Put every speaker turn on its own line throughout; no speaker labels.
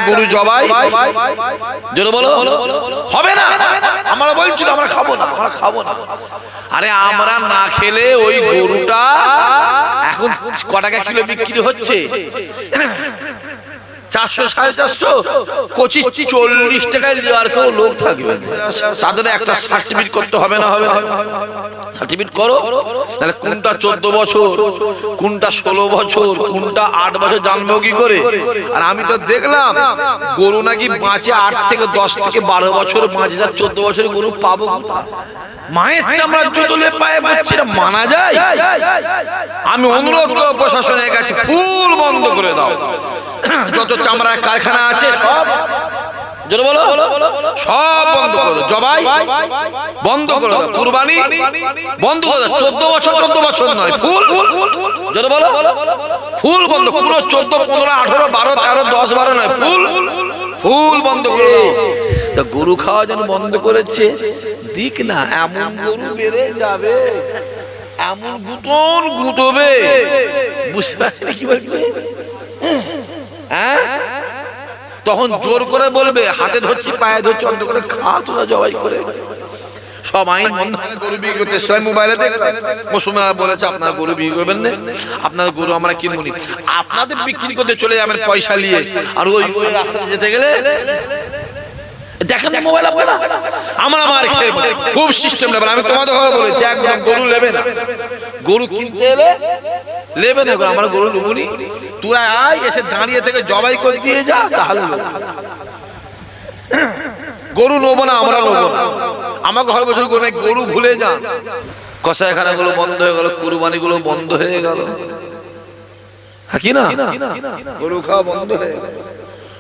গরু জবাই জোরে বলো হবে না। আমরা বলছি আমরা খাবো না, আমরা খাবো না। আরে আমরা না খেলে ওই গরুটা এখন ক টাকা কিলো বিক্রি হচ্ছে? 400 450 কচি 40 টাকায় লিয়ার কেউ লোক থাকবে, তাদের একটা সার্টিফিকেট করতে হবে না? হবে সার্টিফিকেট করো। তাহলে কোনটা 14 বছর, কোনটা 16 বছর, কোনটা 8 বছর জানবো কি করে? আর আমি তো দেখলাম গরু নাকি বাঁচে 8 থেকে 10 থেকে 12 বছর বাঁচে, 14 বছরের গরু পাবো? মায়ের চামড়ার জুতোলে পায়ে পড়ছে, এটা মানা যায়? আমি অনুরোধ করব প্রশাসনের কাছে ফুল বন্ধ করে দাও। যত চামড়ার কারখানা আছে সব জোরে বলো সব বন্ধ করে দাও, জবাই বন্ধ করে দাও, কুরবানি বন্ধ করে দাও। 14 বছর 14 বছর নয়, ফুল জোরে বলো ফুল বন্ধ। পুরো 14 15 18 12 13 10 12 নয়, ফুল ফুল বন্ধ করে দাও। তা গরু খাওয়া যেন বন্ধ করেছে দিক না, এমন গরু বেড়ে যাবে, এমন গুতন গুতবে, বুঝতে পারছি কি বলছে? তখন জোর করে বলবে হাতে ধরছি পায়ে ধরছি, অন্ত করে খা তোরা জবাই করে। সব আইন বন্ধ করে গরু বিক্রি করতে। সবাই মোবাইলে দেখবেন মুসলমানরা বলেছে আপনারা গরু বিক্রি করবেন না, আপনাদের গরু আমরা কিনবো নি। আপনাদের বিক্রি করতে চলে যাবেন পয়সা নিয়ে, আর ওই রাস্তায় যেতে গেলে দেখেন মোবাইল আপনারা আমরা মার খেয়ে খুব সিস্টেম নেবেন। আমি তোমাদের ঘরে বলেছি একদম গরু নেবে না, গরু কিনতে এলে নেবে না, আমরা গরু নেবনি। তোরা আয় এসে দাঁড়িয়ে থেকে জবাই করে দিয়ে যা, তাহলে গরু নেবো না, আমরা নেবো না। আমার ঘরে বছর করবে গরু ভুলে যান, কসাইখানা গুলো বন্ধ হয়ে গেল, কুরবানি গুলো বন্ধ হয়ে গেল, হ্যাঁ কি না? গরু খাওয়া বন্ধ হয়ে গেল।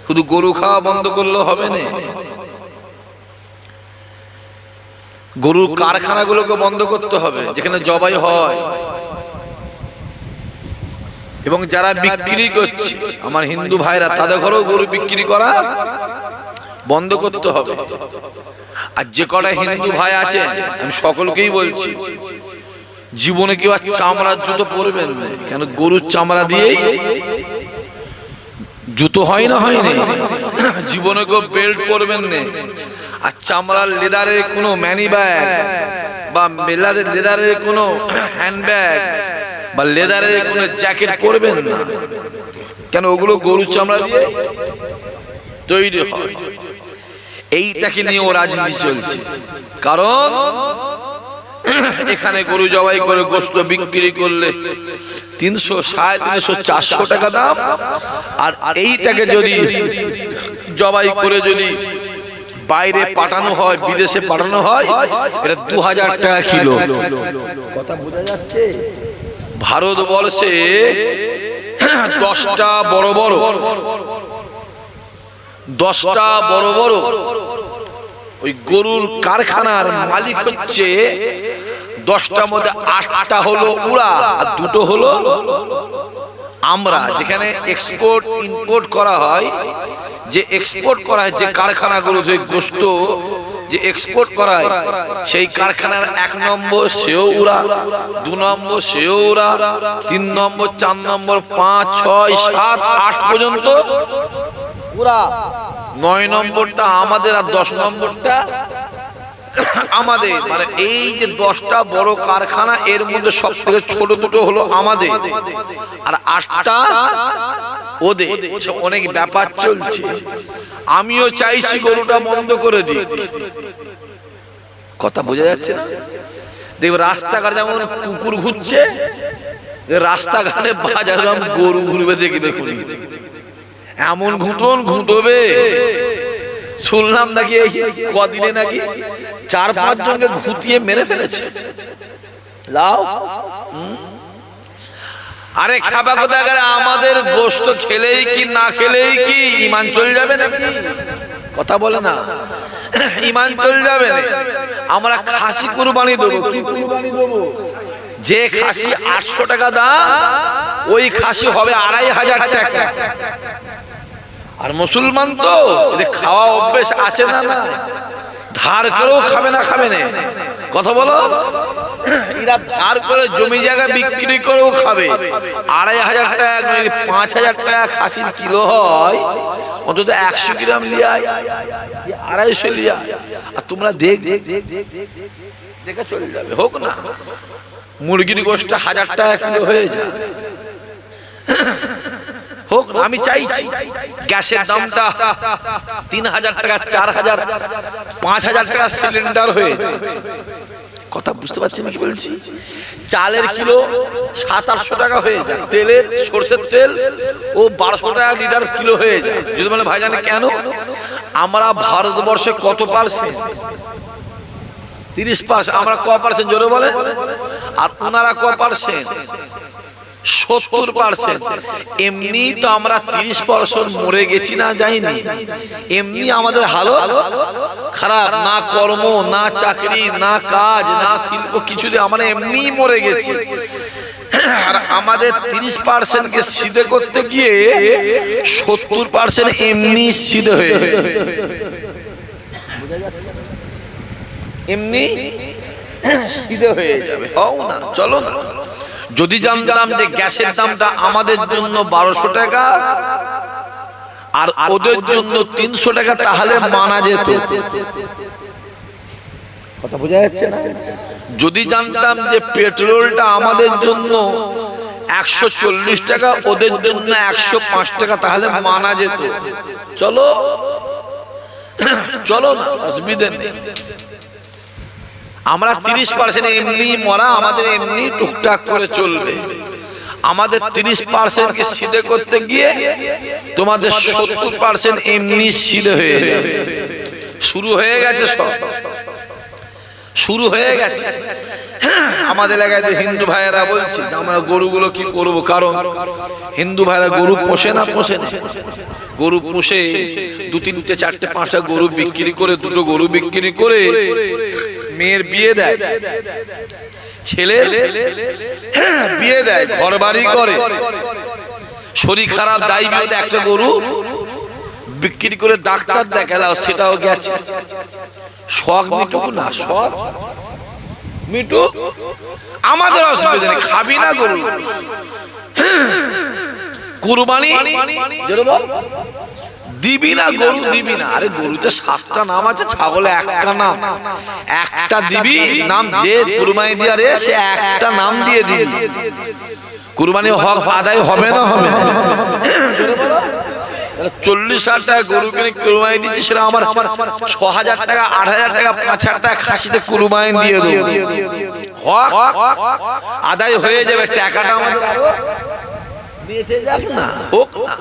শুধু গরু খাওয়া বন্ধ করলে হবে না, গরুর কারখানাগুলোকে বন্ধ করতে হবে যেখানে জবাই হয়। এবং যারা বিক্রি করছে আমার হিন্দু ভাইরা, তাদের ঘরেও গরু বিক্রি করা বন্ধ করতে হবে। আর যে কটা হিন্দু ভাই আছে আমি সকলকেই বলছি, জীবনে কেউ আর চামড়ার জুতো পরবেন না, কেন গরুর চামড়া দিয়েই জুতো হয় না, হয়নি। জীবনে কেউ বেল্ট পরবেন না, আর চামড়ার লেদারের কোনো ম্যানি ব্যাগ বা লেদারের কোনো হ্যান্ডব্যাগ বা লেদারের কোনো জ্যাকেট পরবেন না, কেন ওগুলো গরুর চামড়া দিয়ে তৈরি হয়। এইটাকে নিয়েও রাজনীতি চলছে, কারণ এখানে গরু জবাই করে গোশত বিক্রি করলে 300 350 400 টাকা দাম, আর এইটাকে যদি জবাই করে যদি বাইরে পাঠানো হয়, বিদেশে পাঠানো হয়, এটা 2000 টাকা কিলো। কথা বোঝা যাচ্ছে? ভারতবর্ষে 10টা বড় বড় ওই গরুর কারখানার মালিক হচ্ছে 10টার মধ্যে 8টা হলো উড়া আর 2টো হলো আমরা। যেখানে এক্সপোর্ট ইম্পোর্ট করা হয়, যে এক্সপোর্ট করা হয় যে কারখানাগুলো, যে গোশত যে এক্সপোর্ট করা হয়, সেই কারখানার 1 নম্বর সেও উড়া, 2 নম্বর সেও উড়া, 3 নম্বর 4 নম্বর 5 6 7 8 পর্যন্ত উড়া, 9 নম্বরটা আমাদের আর 10 নম্বরটা আমাদের। মানে এই যে 10টা বড় কারখানা, এর মধ্যে সব থেকে ছোট দুটো হলো আমাদের, আর 8টা ওদের। অনেক ব্যাপার চলছে, আমিও চাইছি গরুটা বন্ধ করে দিই। কথা বোঝা যাচ্ছে না? দেখবে রাস্তাঘাটে যেমন কুকুর ঘুরছে, রাস্তাঘাটে বাজারে গরু ঘুরবে, দেখবে এমন ঘুঁটন ঘুঁটবে। শুনলাম নাকি এই কদিনে নাকি 4-5 জনকে ঘুতিয়ে মেরে ফেলেছে। লাও আরে খাবা কোথায় গেলে? আমাদের গোশত খেলেই কি না খেলেই কি ঈমান চলে যাবে নাকি? কথা বলে না, ঈমান চলে যাবে না। আমরা খাসি কুরবানি দেবো, কি কুরবানি দেবো? যে খাসি 800 টাকা দাম, ওই খাসি হবে 2500 টাকা। আর মুসলমান তো এদের খাওয়া অভ্যেস আছে না, না ধার করেও খাবে না, খাবে না। কথা বলো, এরা ধার করে জমি জায়গা বিক্রি করেও খাবে। 2500 টাকা 5000 টাকা খাসির কিলো হয়, অন্তত 100 গ্রাম লিয়ায় 250 লিয়ায়। আর তোমরা দেখে চলে যাবে, হোক না মুরগির গোশত 1000 টাকা কিলো হয়ে যায়, হোক না। আমি চাইছি গ্যাসের দামটা 3000 টাকা 4000 5000 টাকা সিলিন্ডার হয়ে যায়। কথা বুঝতে পারছেন কি বলছি? চালের কিলো 700-800 টাকা হয়ে যায়, তেলের সরষের তেল ও 1200 টাকা লিটার কিলো হয়ে যায়। যদি বলে ভাইজান কেন? আমরা ভারতবর্ষে কত পার্সেন্ট? 30%। আমরা ক পার্সেন্ট জোরে বলে? আর ওনারা ক পার্সেন্ট? 70%। এমনি তো আমরা 30% মরে গেছি না, যাইনি? এমনি আমাদের হালত খারাপ, না কর্ম না চাকরি না কাজ না শিল্প কিছুতে আমরা এমনি মরে গেছি। আর আমাদের 30% কে সিধে করতে গিয়ে 70% এমনি সিধে হয়ে যাবে। এমনি সিধে হয়ে যাবে, হও না, চলো না। যদি জানতাম যে গ্যাসের দামটা আমাদের জন্য 1200 টাকা আর ওদের জন্য 300 টাকা, তাহলে মানা যেত। কথা বোঝা যাচ্ছে না? যদি জানতাম যে পেট্রোলটা আমাদের জন্য 140 টাকা, ওদের জন্য 105 টাকা, তাহলে মানা যেত। চলো চলো না, অসুবিধা নেই। আমরা 30% এমনি মরা, আমাদের এমনি টুকটাক করে চলবে। আমাদের 30% কে সিধে করতে গিয়ে তোমাদের 70% এমনি সিধে হয়ে যাবে। শুরু হয়ে গেছে, সব শুরু হয়ে গেছে। আমাদের এলাকায় তো হিন্দু ভাইয়েরা বলছে আমরা গরুগুলো কি করব, কারণ হিন্দু ভাইয়েরা গরু পোষে না, পোষে না। গরু পুষে 2, 3, 4, 5টা গরু বিক্রি করে, 2টো গরু বিক্রি করে মেয়ের বিয়ে দেয়, ছেলে বিয়ে দেয়, ঘর বাড়ি করে। শরীর খারাপ দায়ী বিপদে একটা গরু বিক্রি করে ডাক্তার দেখালাও, সেটাও গেছে। শখ মিটুক না, শখ মিটুক, আমাদের অসুবিধা নেই। খাবি না গরু, কুরবানি দিবি না, গরু দিবি না। আরে গরুতে 7টা নাম আছে, ছাগলে একটা নাম। একটা দিবি নাম, যে কুরবানি দিয়ে রে সে একটা নাম দিয়ে দিবি। কুরবানি হক আদায় হবে না, হবে না? 40,000 টাকা গরু কিনে কুরবানি দিচ্ছি, সেটা আমার 6,000 টাকা 8,000 টাকা 5,000 টাকা খাসিতে কুরবানি দিয়ে দেবো। হক আদায় হয়ে যাবে, টাকাটা আমাদের আরো বেঁচে যাক না, হোক না।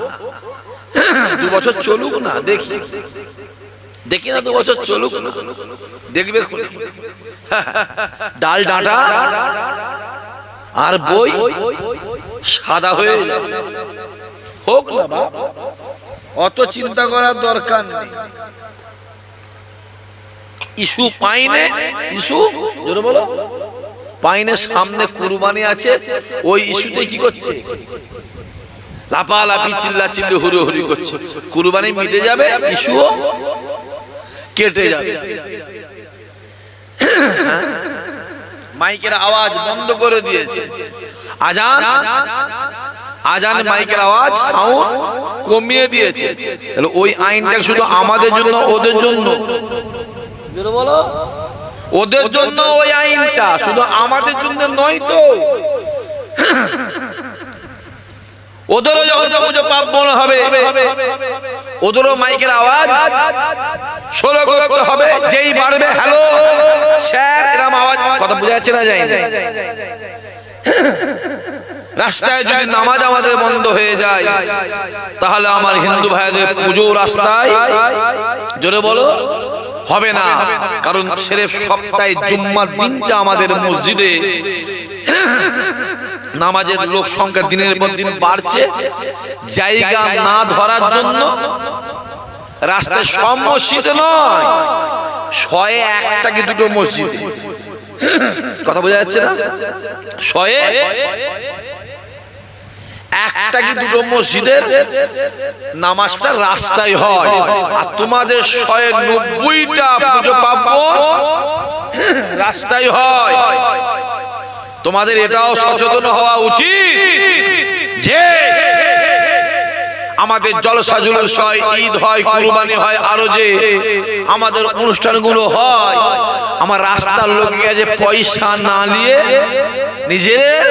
2 বছর চলুক না, দেখি দেখি না, 2 বছর চলুক না, দেখবে ডাল ডাঁটা আর বই সাদা হয়ে যাবে, হোক না। অত চিন্তা করার দরকার নেই। ইস্যু পাইনে, ইস্যু জোরে বলো, পাইনের সামনে কুরবানি আছে, ওই ইস্যুতে কি করছে? লাপালাপি চিল্লাচিল্লি হুড়োহুড়ি করছে। কুরবানি মিটে যাবে, ইস্যুও কেটে যাবে। মাইকের আওয়াজ বন্ধ করে দিয়েছে, আজান আজান মাইকের আওয়াজ সাউন্ড কমিয়ে দিয়েছে। ওই আইনটা শুধু আমাদের জন্য, ওদের জন্য? বলো, ওদের জন্য ওই আইনটা, শুধু আমাদের জন্য নয় তো। ওদেরও যখন পুজো পাপ মনে হবে, ওদেরও মাইকের আওয়াজ সরো করতে হবে। যেই পারবে হ্যালো স্যার এরকম আওয়াজ, কথা বোঝা যাচ্ছে না? যায় রাস্তায় যদি নামাজ আমাদের বন্ধ হয়ে যায়, তাহলে আমার হিন্দু ভাইদের পুজো রাস্তায় জোরে বলো হবে না। কারণ সিরেফ সপ্তাহে জুম্মার দিনটা আমাদের মসজিদে নামাজের লোক সংখ্যা দিনের পর দিন বাড়ছে। জায়গা না ধরার জন্য রাস্তায় সব মসজিদে নয়, 101টা কি 2টো মসজিদ, কথা বোঝা যাচ্ছে না? 101টা কি 2টো মসজিদের নামাজটা রাস্তায় হয়। আর তোমাদের 190টা পুজো পার্বণ রাস্তায় হয়। তোমাদের এটাও সচেতন হওয়া উচিত যে আমাদের জলসা জুলুস হয়, ঈদ হয়, কুরবানি হয়, আরো যে আমাদের অনুষ্ঠানগুলো হয়, আমার রাস্তার লোকের কাছে পয়সা না নিয়ে নিজের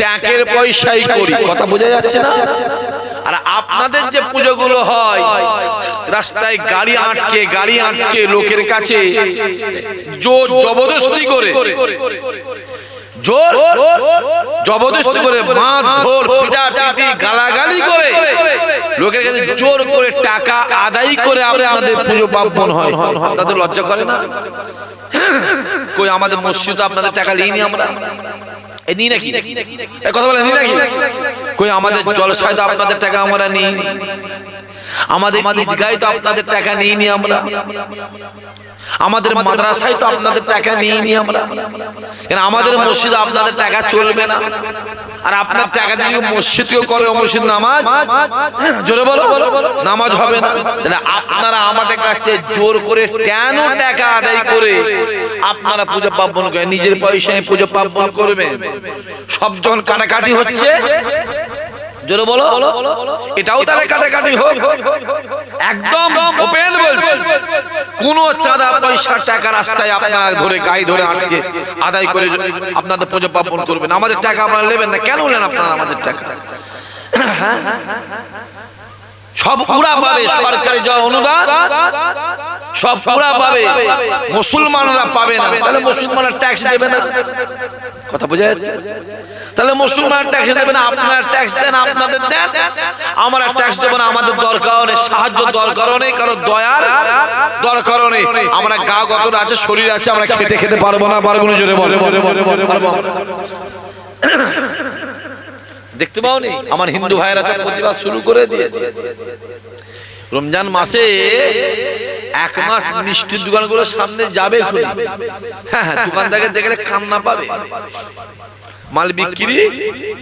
ট্যাকের পয়সাই করি। কথা বোঝা যাচ্ছে না? আর আপনাদের যে পুজোগুলো হয়, রাস্তায় গাড়ি আটকে লোকের কাছে জোর জবরদস্তি করে মারধর, পিটাপিটি, গালাগালি করে লোকের কাছে জোর করে টাকা আদায় করে আপনাদের পুজো পার্বণ হয়। আপনাদের লজ্জা করে না? কই আমাদের মসজিদে আপনাদের টাকা নিইনি আমরা? নিই নাকি? কথা বলে নিই নাকি? কই আমাদের জলসায় তো আপনাদের টাকা আমরা নিই, আমাদের ঈদগাহে তো আপনাদের টাকা নিইনি আমরা, আমাদের মাদ্রাসায় তো আপনাদের টাকা নিইনি আমরা। কেন আমাদের মসজিদে আপনাদের টাকা চলবে না? আর আপনার টাকা দিয়ে মসজিদকেও করে মসজিদ নামাজ, জোরে বলো, নামাজ হবে না। আপনারা আমাদের কাছে জোর করে কেন টাকা আদায় করে আপনারা পূজা পার্বণ করেন? নিজের পয়সায় পূজা পার্বণ করবেন। সব যখন কাটাকাটি হচ্ছে, জোরে বলো, এটাও তাহলে কাটাকাটি হোক। একদম ওপেন বলছি, কোন চাঁদা পয়সা টাকা রাস্তায় আপনারা ধরে গায়ে ধরে আটকে আদায় করে আপনাদের পুজো পার্বণ করবেন। আমাদের টাকা আপনারা নেবেন না কেন? নেন আপনারা আমাদের টাকা? সব পুরা পাবে সরকারি যা অনুদান, সব পুরা পাবে, মুসলমানরা পাবে না। তাহলে মুসলমানরা ট্যাক্স দেবে না? কথা বোঝা যাচ্ছে? তাহলে মুসলমান ট্যাক্স দেবে না, আপনার ট্যাক্স দেন, আপনাদের দেন, আমরা ট্যাক্স দেবো না। আমাদের দরকার নেই, সাহায্য দরকার নেই, কারো দয়ার দরকার নেই। আমরা গা গত আছে, শরীর আছে, আমরা খেতে পারবো না? পারবো না? জোরে বলে পারবো। দেখতে পাওনি আমার হিন্দু ভাইয়েরা সব প্রতিবাদ শুরু করে দিয়েছে। রমজান মাসে এক মাস মিষ্টির দোকানগুলো সামনে যাবে খুলে, হ্যাঁ, দোকানদারকে দেখলে কান্না পাবে। মাল বিক্রি,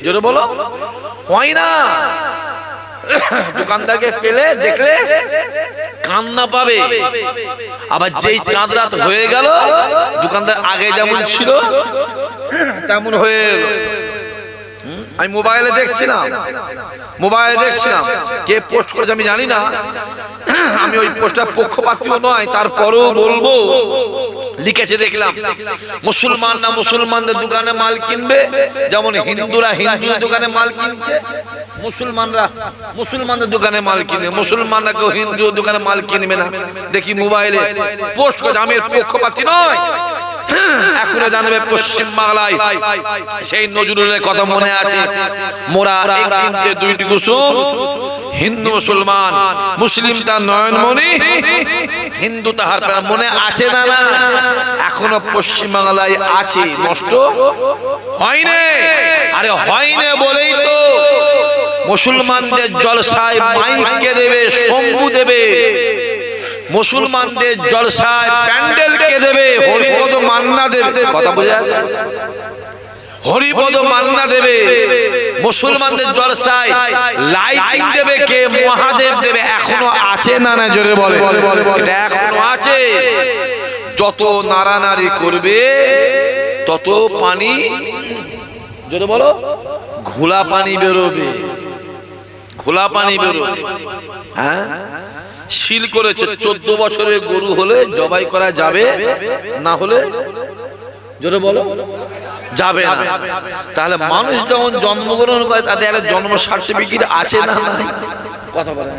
জোরে বলো, হয় না। দোকানদারকে পেলে দেখলে কান্না পাবে। আবার যেই চাঁদ রাত হয়ে গেল, দোকানদার আগে যেমন ছিল তেমন হয়ে এলো। আমি মোবাইলে দেখছিলাম, কে পোস্ট করেছে আমি জানি না, আমি ওই পোস্টটা পক্ষপাতীয় নয়, তারপরেও বলবো, লিখেছে দেখলাম, মুসলমান না মুসলমানদের দোকানে মাল কিনবে, যেমন হিন্দুরা হিন্দুদের দোকানে মাল কিনছে, মুসলমানরা মুসলমানদের দোকানে মাল কিনবে, মুসলমানরা কেউ হিন্দুদের দোকানে মাল কিনবে না। দেখি মোবাইলে পোস্ট করেছে, আমি পক্ষপাতী নয়। এখনো জানবে পশ্চিম বাংলায় সেই নজরুলের কথা মনে আছে, মোরা একদিনতে দুইটি কুসুম, হিন্দু মুসলমান, মুসলিম তার নয়নমণি, হিন্দু তাহার প্রাণ। মনে আছে না? না, এখনো পশ্চিম বাংলায় আছে, নষ্ট হয়নি। আরে হয়নি বলেই তো মুসলমানদের জলসায় মাইকে দেবে, শম্ভু দেবে, মুসলমানদের জলসায় প্যান্ডেল কে দেবে? হরিপদ মান্না দেবে। কথা বোঝা যাচ্ছে? হরিপদ মান্না দেবে। মুসলমানদের জলসায় লাইটিং দেবে কে? মহাদেব দেবে। এখনো আছে না? না, জোরে বলে, এটা এখনো আছে। যত নাড়ানাড়ি করবে তত পানি, জোরে বলো, ঘোলা পানি বেরোবে, ঘোলা পানি বেরোবে। হ্যাঁ, শিল করেছে 14 বছরের গরু হলে জবাই করা যাবে, না হলে, জোরে বলো, যাবে না। তাহলে মানুষ যখন জন্মগ্রহণ করে তাদের একটা জন্ম সার্টিফিকেট আছে না? নাই? কথা বলে,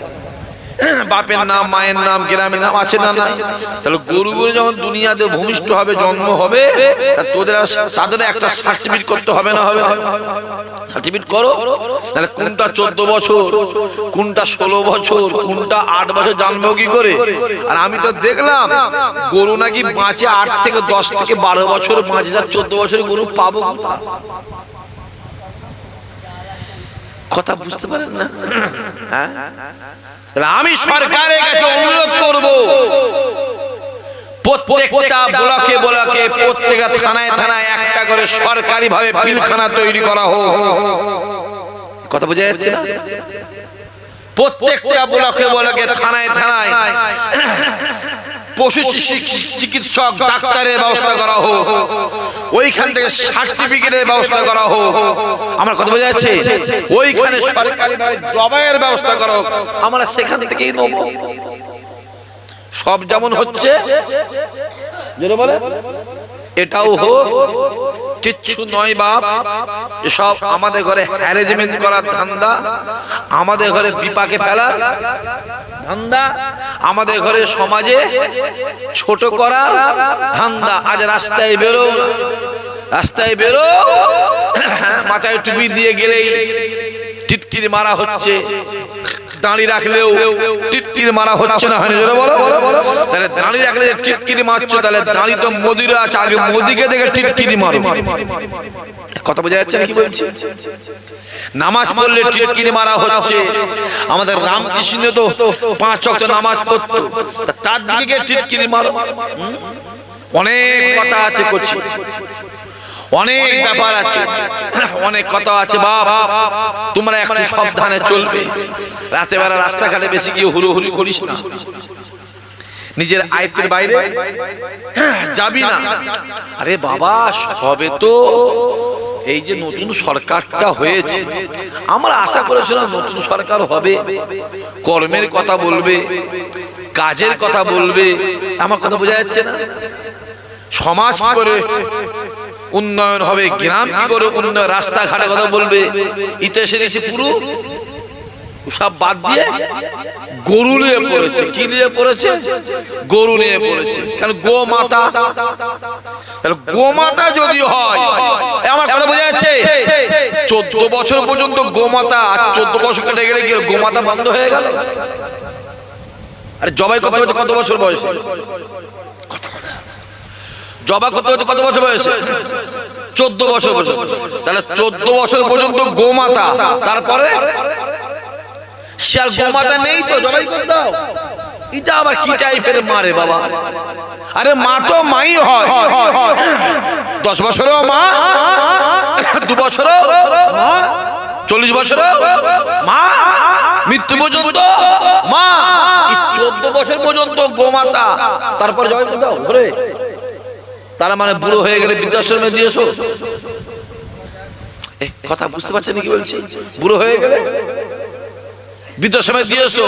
বাপের নাম, মায়ের নাম, গ্রামের নাম আছে না? নাই? তাহলে গরুগুলো যখন দুনিয়াতে ভূমিষ্ঠ হবে, জন্ম হবে, তাদের একটা সার্টিফিকেট করতে হবে না? হবে, সার্টিফিকেট করো। তাহলে কোনটা 14 বছর, কোনটা 16 বছর, কোনটা 8 বছর জানবো কি করে? আর আমি তো দেখলাম গরু নাকি বাঁচে 8 থেকে 10 থেকে 12 বছর বাঁচে, 14 বছরের গরু পাবো। কথা বুঝতে পারেন না? হ্যাঁ, আমি সরকারের কাছে অনুরোধ করব, প্রত্যেকটা ব্লকে ব্লকে, প্রত্যেকটা থানায় থানায় একটা করে সরকারি ভাবে পিলখানা তৈরি করা হোক। কথা বোঝা যাচ্ছে না? প্রত্যেকটা ব্লকে ব্লকে, থানায় থানায় পশু চিকিৎসক ডাক্তারের ব্যবস্থা করা হোক, ওইখান থেকে সার্টিফিকেটের ব্যবস্থা করা হোক। আমার কথা বোঝা যাচ্ছে? ওইখানে সরকারিভাবে জবাইয়ের ব্যবস্থা করা হোক, আমরা সেখান থেকেই নেব। সব যেমন হচ্ছে জোরে বলে এটাও হোক, কিচ্ছু নয় বাপ। এসব আমাদের ঘরে হ্যারেজমেন্ট করার ধান্দা, আমাদের ঘরে বিপাকে ফেলার ধান্দা, আমাদের ঘরে সমাজে ছোট করার ধান্দা। আজ রাস্তায় বেরো, রাস্তায় বেরো, মাথায় টুপি দিয়ে গেলেই টিটকিরি মারা হচ্ছে, দাঁড়িয়ে রাখলেও টিটকিরি মারা হচ্ছে না, হয়নি? জোরে বলো। তাহলে দাঁড়িয়ে রাখলে টিটকিরি মারছো, তাহলে দাঁড়িয়ে তো মোদিরা আছে, আগে মোদিকে দেখে টিটকিরি মারো। কথা বোঝা যাচ্ছে নাকি বলছি? নামাজ পড়লে টিটকিরি মারা হচ্ছে। আমাদের রামকৃষ্ণ তো 5 ওয়াক্ত নামাজ পড়তো, তার দিকে গিয়ে টিটকিরি মারো। অনেক কথা আছে, করছি অনেক ব্যাপার আছে, অনেক কথা আছে বাপ। তোমরা একটু সাবধানে চলবে, রাতে বেলা রাস্তাঘাটে বেশি গিয়ে হুড়োহুড়ি করিস না, নিজের আয়ত্তের বাইরে যাবি না। আরে বাবা, সবে তো এই যে নতুন সরকারটা হয়েছে, আমরা আশা করেছিলাম নতুন সরকার হবে, কর্মের কথা বলবে, কাজের কথা বলবে। আমার কথা বোঝা যাচ্ছে না? সমাজ করে উন্নয়ন হবে, গ্রাম কি করে উন্নয়ন, রাস্তাঘাটে কথা বলবে। ইতিহাসে দেখছি পুরো সব বাদ দিয়ে গরু নিয়ে পড়েছে। কি নিয়ে পড়েছে? গরু নিয়ে পড়েছে। কেন? গোমাতা। গোমাতা যদি হয়, আমার কথা বোঝা যাচ্ছে? 14 বছর পর্যন্ত গোমাতা, 14 বছর কেটে গেলে কি গোমাতা বন্ধ হয়ে গেল? আরে জবাই করতে হচ্ছে কত বছর বয়সে? জবা করতে হচ্ছে কত বছর বয়সে? 14 বছর বয়সে। তাহলে 14 বছর পর্যন্ত গোমাতা, তারপরে সে আর গোমাতা নেই তো জবাই করে দাও। এটা আবার কি টাইপের মারে বাবা? আরে মা তো মাই হয়, 10 বছরেও মা, 2 বছরেও মা, 40 বছরেও মা, মৃত্যু পর্যন্ত মা। 14 বছর পর্যন্ত গোমাতা, তারপর জবাই করে দাও ঘরে। তারা মানে বুড়ো হয়ে গেলে বৃদ্ধাশ্রমে দিয়েছো? কথা বুঝতে পারছেন কি বলছি? বুড়ো হয়ে গেলে বৃদ্ধাশ্রমে দিয়েছো,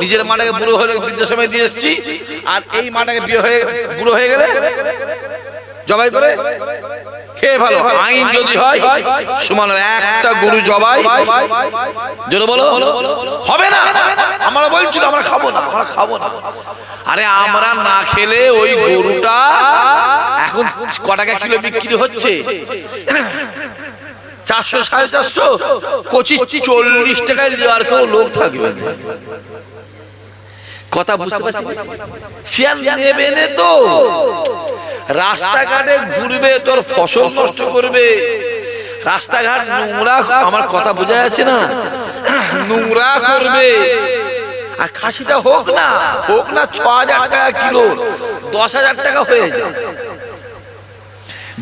নিজের মাটাকে বুড়ো হয়ে বৃদ্ধাশ্রমে দিয়ে এসছি, আর এই মাটাকে বিয়ে হয়ে বুড়ো হয়ে গেলে জবাই করে খেয়ে ভালো। আইন যদি হয় সমান, একটা গরু জবাই যদি বলো হবে না। আমরা বলছিল আমরা খাবো না, আমরা খাবো না। আরে আমরা না খেলে ওই গরুটা এখন ক টাকা কিলো বিক্রি হচ্ছে? 400 450, 25-40 টাকায় দেওয়ার কেউ লোক থাকবে না। কথা বুঝতে পারছি? সে নেবে না তো, রাস্তাঘাটে ঘুরবে, তোর ফসল নষ্ট করবে, রাস্তাঘাট নোংরা। আমার কথা বোঝা যাচ্ছে না? নোংরা করবে। আর খাসিটা হোক না 6000 টাকা কিলো, 10,000 টাকা হয়ে যায়,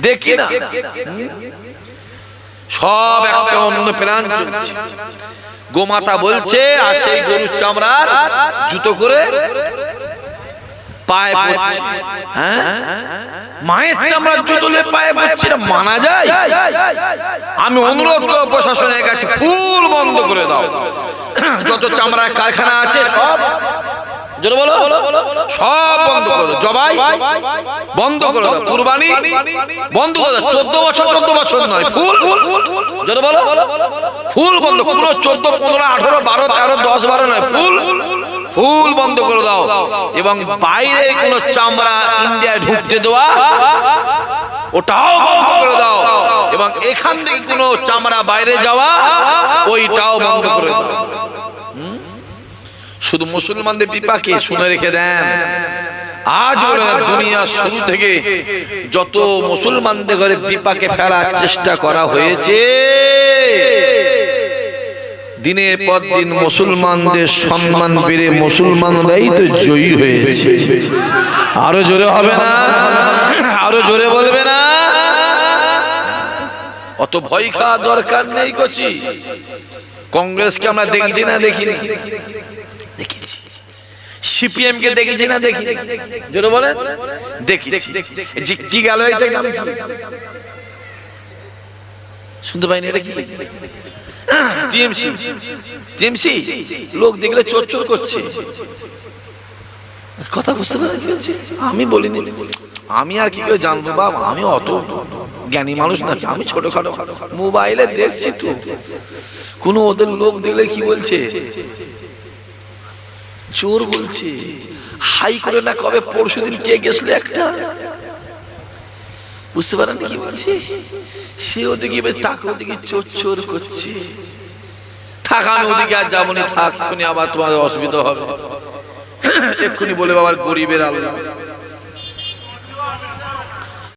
দেখি না? সব একটা অন্য প্ল্যান চলছে। গোমাতা বলছে, আর সেই গরুর চামড়ার জুতো করে পায়ে পড়ছে। হ্যাঁ, মায়ের চামড়ার জুতো পায়ে পড়ছে, মানা যায়? আমি অনুরোধ করব প্রশাসনের কাছে, ফুল বন্ধ করে দাও। যত চামড়ার কারখানা আছে সব জোরে বলো, সব বন্ধ করে দাও। জবাই বন্ধ করে দাও, কুরবানি বন্ধ করে দাও। 14 বছর নয়, ফুল জোরে বলো, ফুল বন্ধ। কোনো 14, 15, 18, 12, 13, 10, 12 নয়, ফুল বন্ধ করে দাও। এবং বাইরে কোনো চামড়া ইন্ডিয়ায় ঢুকতে দেওয়া ওটাও বন্ধ করে দাও। এবং এখান থেকে কোনো চামড়া বাইরে যাওয়া ওইটাও বন্ধ করে দাও। শুধু মুসলমানদের বিপাকে শুনে রেখে দেন, আজ দুনিয়া শুরু থেকে যত মুসলমানদের ঘরে বিপাকে ফেলার চেষ্টা করা হয়েছে, দিনের পর দিন মুসলমানদের সম্মান বেড়ে মুসলমানরাই তো জয়ী হয়েছে। আরো জোরে হবে না? আরো জোরে বলবে না? অত ভয় খাওয়া দরকার নেই। কচি কংগ্রেসকে আমরা দেখছি না? দেখিনি? দেখেছি। সিপিএম কে দেখেছি না দেখি? জোরে বলেন দেখেছি। কি গেল এটা? শুনতে পাইনি এটা কি? টিএমসি। টিএমসি লোক দেখলে চোর করছে। কথা বুঝতে পারছি? আমি বলিনি, আমি আর কি করে জানবো বাবা, আমি অত জ্ঞানী মানুষ নাকি? আমি ছোটখাটো মোবাইলে দেখছি তো, কোন ওদের লোক দেখলে কি বলছে? চোর বলছে। হাই করে না কবে পরশুদিন কে গেছিল একটা, বুঝতে পারেন কি বলছে? সে ওদিকে তাকে ওদিকে চোর করছে। থাক আমি ওদিকে আর যাবো না, থাক, আবার তোমার অসুবিধা হবে। এক্ষুনি বলে বাবার গরিবের আল্লাহ।